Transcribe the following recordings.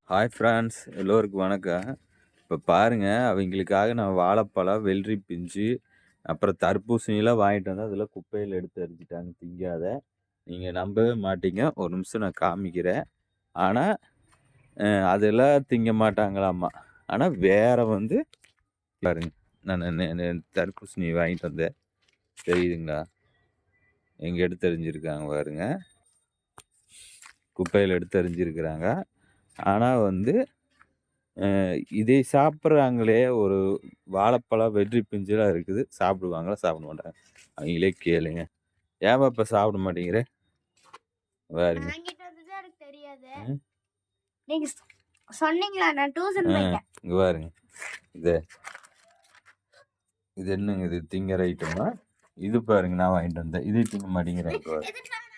Hi friends எல்லோருக்கும் வணக்கம். இப்போ பாருங்க, அவங்களுக்காக நான் வாழைப்பழம், வெள்ளரி பிஞ்சு, அப்புறம் தர்பூசணிலாம் வாங்கிட்டு வந்தேன். அதெல்லாம் குப்பையில எடுத்து எறிஞ்சிட்டாங்க திங்காத. நீங்க நம்பவே மாட்டீங்க. ஒரு நிமிஷம் நான் காமிக்கிறேன். ஆனா, அதெல்லாம் திங்க மாட்டாங்களாமா. ஆனா வேற வந்து பாருங்க, நான் தர்பூசணி வாங்கிட்டு வந்தேன். தெரியுதுங்களா? எங்க எடுத்து எறிஞ்சிருக்காங்க பாருங்க. குப்பையில எடுத்து எறிஞ்சிருக்கிறாங்க. ஆனா வந்து இதை சாப்பிடுறாங்களே ஒரு வாழைப்பழம், வெள்ளரி பிஞ்சுலாம் இருக்குது. சாப்பிடுவாங்களா? சாப்பிட மாட்டாங்க. அவங்களே கேளுங்க. ஏம்மா இப்ப சாப்பிட மாட்டேங்கிற? பாருங்க. வாங்கிட்டு வந்தது எனக்கு தெரியாது. ம். நீங்க சொன்னீங்களா? நான் டியூஷன் போயிட்டேன். இங்க பாருங்க. இது இது என்னங்க இது திங்கிற ஐட்டமா? இது பாருங்க நான் வாங்கிட்டு வந்தேன். இது திங்க மாட்டேங்கிறாங்க பாருங்க.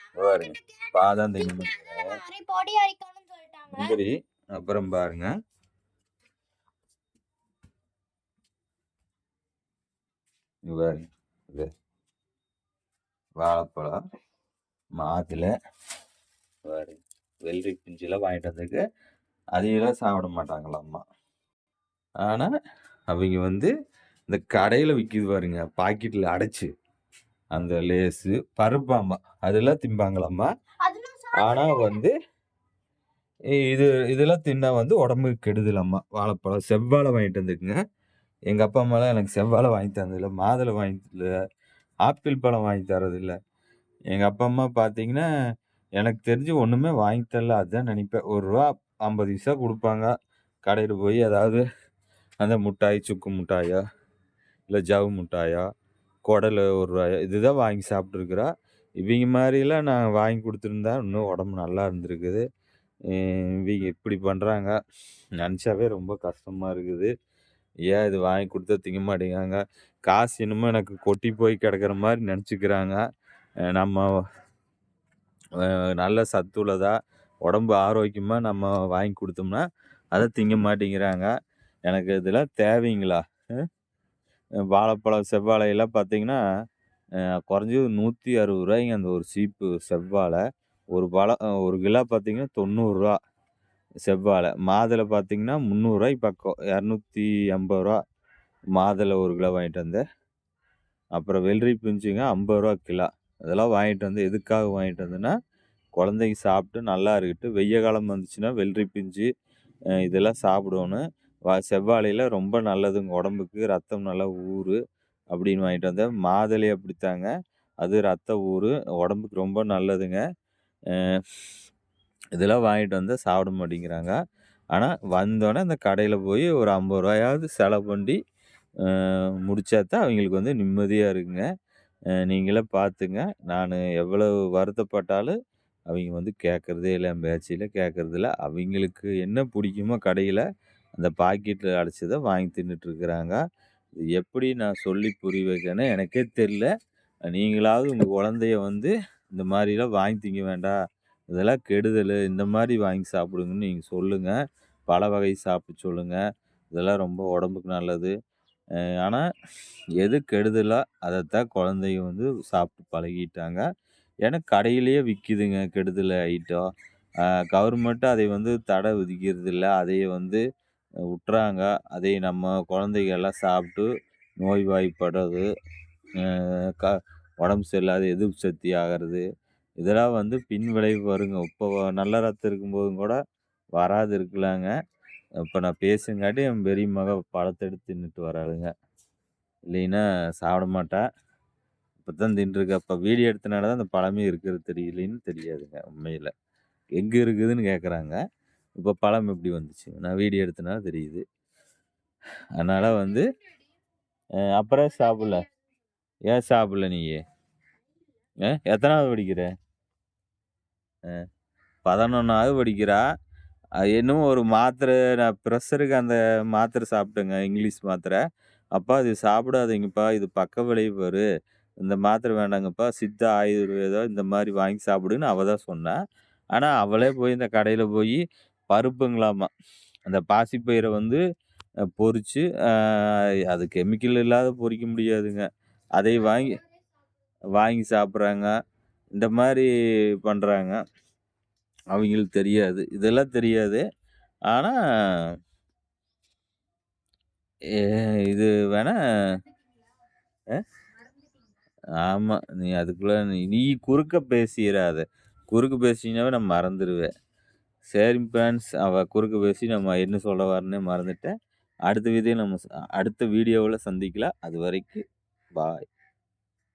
இங்க பாருங்க. பாதாம் திங்க மாட்டேங்கிறாங்க. அரை பொடி அரைக்கணும்னு சொல்லிட்டாங்க. முந்திரி அப்புறம் பாருங்க. இங்க பாருங்க. இது வாழைப்பழம், மாதுளை, பாருங்க. வெள்ளரி பிஞ்சுலாம் வாங்கிட்டு வந்திருக்கு. அதையெல்லாம் சாப்பிட மாட்டாங்களாம்மா. ஆனா, அவைங்க வந்து இந்த கடையில விக்கிது பாருங்க, பாக்கெட்ல அடைச்சு. அந்த லேஸு, பருப்பாம்மா. அதெல்லாம் திம்பாங்களாம்மா. ஆனா வந்து இதெல்லாம் தின்னா வந்து உடம்புக்கு கெடுதலாம்மா. வாழைப்பழம், செவ்வாழை வாங்கிட்டு வந்துக்குங்க. எங்க அப்பா, அம்மாலாம் எனக்கு செவ்வாழை வாங்கி தந்ததில்ல. மாதுளை வாங்கி தரதில்ல. ஆப்பிள் பழம் வாங்கி தரதில்ல. எங்க அப்பா, அம்மா பார்த்தீங்கன்னா, எனக்கு தெரிஞ்சு ஒண்ணுமே வாங்கி தரல. அதான் நெனைப்பேன். ரூ. 1 50 பைசா குடுப்பாங்க. கடையில போய் ஏதாவது அந்த முட்டாய், சுக்கு முட்டாயோ, இல்ல ஜவ்வு முட்டாயோ, குடலு ரூ. 1 இதுதான் வாங்கி சாப்பிட்டுருக்குறோம். இவைங்க மாரிலாம் நான் வாங்கி குடுத்துருந்தா, இன்னும் உடம்பு நல்லா இருந்திருக்குது. இவைங்க இப்படி பண்றாங்க. நெனச்சாவே ரொம்ப கஷ்டமா இருக்குது. ஏன் இது வாங்கி குடுத்தா திங்க மாட்டேங்கிறாங்க. காசு என்னமோ எனக்கு கொட்டி போய் கிடக்குற மாரி நெனச்சுக்கிறாங்க. நம்ம நல்ல சத்துள்ளதா, உடம்பு ஆரோக்கியமா நம்ம வாங்கி குடுத்தோம்னா, அத திங்க மாட்டேங்கிறாங்க. எனக்கு இதெல்லாம் தேவைங்களா? வாழைப்பழம், செவ்வாழைலாம் பார்த்தீங்கன்னா, குறைஞ்சது ரூ. 160 அந்த ஒரு சீப்பு செவ்வாழை. ஒரு பழம் 1 கிலோ பார்த்தீங்கன்னா ரூ. 90 செவ்வாழை. மாதுளை பார்த்தீங்கன்னா ரூ. 300 பக்கம். ரூ. 250 மாதுளை 1 கிலோ வாங்கிட்டு வந்தேன். அப்புறம் வெள்ளரி பிஞ்சுங்க ரூ. 50 கிலோ. அதெல்லாம் வாங்கிட்டு வந்து எதுக்காக வாங்கிட்டு வந்தேன்னா, குழந்தைங்க சாப்பிட்டு நல்லா இருக்கட்டும். வெய்ய காலம் வந்துச்சுன்னா வெள்ளரி பிஞ்சு இதெல்லாம் சாப்பிடணும். செவ்வாழைல ரொம்ப நல்லதுங்க உடம்புக்கு. ரத்தம் நல்லா ஊறும் அப்படின்னு வாங்கிட்டு வந்தேன். மாதுளை அப்படித்தாங்க. அது ரத்த ஊறு. உடம்புக்கு ரொம்ப நல்லதுங்க. அ இதெல்லாம் வாங்கிட்டு வந்தா சாப்பிட மாட்டேங்கிறாங்க. ஆனா வந்தோனே அந்த கடையில போய் ஒரு ரூ. 50 செலவு பண்ணி முடிச்சா தான் அவங்களுக்கு வந்து நிம்மதியா இருக்குங்க. நீங்களே பார்த்துங்க. நானு எவ்வளவு வருத்தப்பட்டாலும் அவைங்க வந்து கேட்கறதே இல்ல. என் பேச்சையில கேட்கறதில்ல. அவைங்களுக்கு என்ன புடிக்குமோ கடையில, அந்த பாக்கெட்ல அடைச்சத வாங்கி தின்னுட்டு இருக்கிறாங்க. இது எப்படி நான் சொல்லி புரிய வைக்கன்னு எனக்கே தெரியல. நீங்களாவது உங்க குழந்தைய வந்து இந்த மாரிலாம் வாங்கி திங்க வேண்டாம். இதெல்லாம் கெடுதலு. இந்த மாரி வாங்கி சாப்பிடுங்கன்னு நீங்க சொல்லுங்க. பழ வகை சாப்பிட சொல்லுங்க. இதெல்லாம் ரொம்ப உடம்புக்கு நல்லது. ஆனா, எது கெடுதலோ அதத்தான் குழந்தைங்க வந்து சாப்பிட்டு பழகிட்டாங்க. ஏன்னா கடையிலேயே விக்குதுங்க கெடுதல் ஐட்டம். அ கவர்மெண்ட் அதை வந்து தடை விதிக்கிறதில்ல. அதைய வந்து உட்றாங்க. அதை நம்ம குழந்தைங்க எல்லாம் சாப்பிட்டு நோய்வாய்ப்படுறது, அ க உடம்பு சரியில்லாத எதிர்ப்பு சக்தி ஆகிறது. இதெல்லாம் வந்து பின் விளைவு வருங்க. இப்போ நல்ல ரத்தம் இருக்கும்போதும் கூட வராது இருக்கலாங்க. இப்ப நான் பேசுங்காட்டி என் பெரிய மக பழத்த எடுத்து தின்னுட்டு வராளுங்க. இல்லைன்னா சாப்பிட மாட்டா. இப்பதான் தின்றுருக்கா. அப்ப வீடியோ எடுத்தனால தான் அந்த பழமே இருக்கிறது தெரியலைன்னு தெரியாதுங்க உண்மையில. எங்க இருக்குதுன்னு கேட்குறாங்க. இப்ப பழம் எப்படி வந்துச்சு? நான் வீடியோ எடுத்தனால தெரியுது. அதனால வந்து அப்புறம் சாப்பிடல. ஏன் சாப்பிடல நீயி? எத்தனாவது படிக்கிற? 11வது படிக்கிறா. அது என்னமோ ஒரு மாத்திரை நான் ப்ரெஷருக்கு அந்த மாத்திரை சாப்பிட்டேங்க. இங்கிலீஷ் மாத்திரை. "அப்பா இது சாப்பிடாதீங்கப்பா. இது பக்க விளைவு வரும். இந்த மாத்திரை வேண்டாங்கப்பா. சித்தா, ஆயுர்வேதம் இந்த மாரி வாங்கி சாப்பிடுன்னு" அவ தான் சொன்னா. ஆனா, அவளே போய் இந்த கடையில போயி பருப்புங்களாமா. அந்த பாசிப்பயிர வந்து பொரிச்சு அது கெமிக்கல் இல்லாத பொரிக்க முடியாதுங்க. அதை வாங்கி வாங்கி சாப்பிடுறாங்க. இந்த மாரி பண்றாங்க. அவைங்களுக்கு தெரியாது. இதெல்லாம் தெரியாது. ஆனா, எ இது வேணா அ ஆமா. நீ அதுக்குள்ள நீ குறுக்க பேசிறாத. குறுக்க பேசினீனாவே நான் மறந்துருவேன். சரி ஃபிரெண்ட்ஸ், அவ குறுக்க பேசி நம்ம என்ன சொல்ல வரேன்னே மறந்துட்டேன். அடுத்த வீடியோவுல சந்திக்கலாம். அதுவரைக்கும் பாய்.